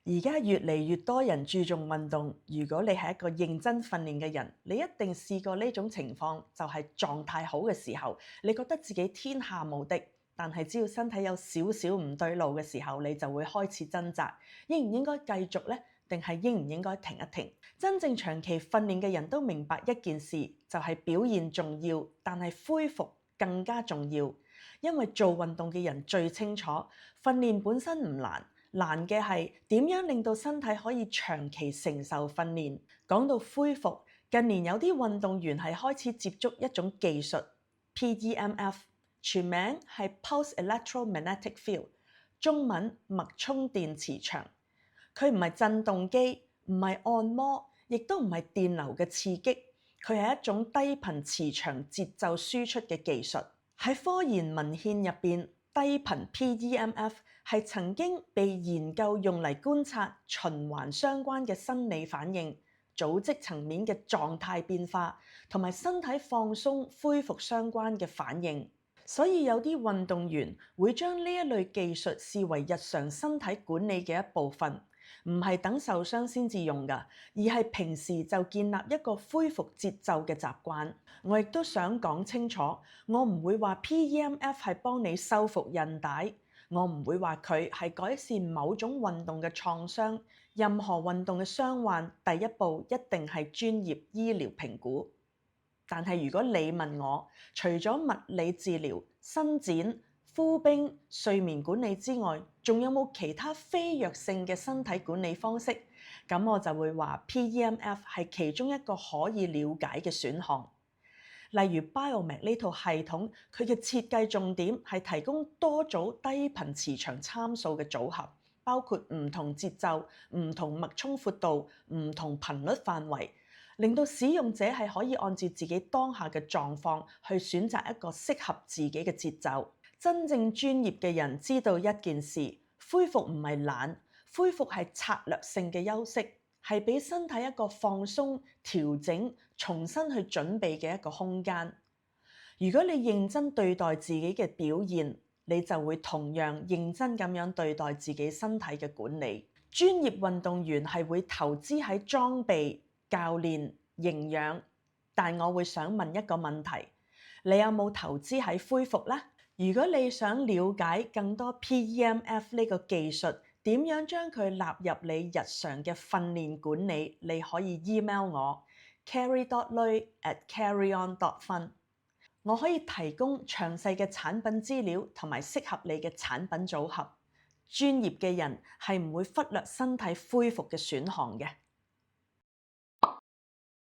而家越嚟越多人注重運動，如果你係一個認真訓練嘅人，你一定試過呢種情況，就係狀態好嘅時候，你覺得自己天下無敵，但係只要身體有少少唔對路嘅時候，你就會開始掙扎，應唔應該繼續呢？定係應唔應該停一停？真正長期訓練嘅人都明白一件事，就係表現重要，但係恢復更加重要。因為做運動嘅人最清楚，訓練本身唔難。難嘅係點樣令到身體可以長期承受訓練。講到恢復，近年有啲運動員係開始接觸一種技術 PEMF， 全名係 Pulse Electromagnetic Field， 中文脈衝電磁場。佢唔係震動機，唔係按摩，亦都唔係電流嘅刺激，佢係一種低頻磁場節奏輸出嘅技術。喺科研文獻入邊，低頻 PEMF 係曾經被研究用嚟觀察循環相關嘅生理反應、組織層面嘅狀態變化，同埋身體放鬆恢復相關嘅反應。所以有啲運動員會將呢一類技術視為日常身體管理嘅一部分，唔係等受傷先至用㗎，而係平時就建立一個恢復節奏嘅習慣。我亦都想講清楚，我唔會話 PEMF 係幫你修復韌帶，我唔會話佢係改善某種運動嘅創傷。任何運動嘅傷患，第一步一定係專業醫療評估。但係如果你問我，除咗物理治療、伸展、敷冰、睡眠管理之外，仲有冇其他非藥性嘅身體管理方式？咁我就會話 PEMF 係其中一個可以了解嘅選項。例如 Biomag 呢套系統，佢嘅設計重點係提供多組低頻磁場參數嘅組合，包括唔同節奏、唔同脈衝闊度、唔同頻率範圍，令到使用者係可以按照自己當下嘅狀況去選擇一個適合自己嘅節奏。真正專業嘅人知道一件事，恢復唔係懶，恢復係策略性嘅休息，係俾身體一個放鬆、調整、重新去準備嘅一個空間。如果你認真對待自己嘅表現，你就會同樣認真咁樣對待自己身體嘅管理。專業運動員係會投資喺裝備、教練、營養，但我會想問一個問題，你有冇投資喺恢復呢？如果你想了解更多 PEMF 呢個技術，點樣將佢納入你日常嘅訓練管理，你可以 email 我 carrie.lui@carryon.fun， 我可以提供詳細嘅產品資料同埋適合你嘅產品組合。專業嘅人係唔會忽略身體恢復嘅選項嘅。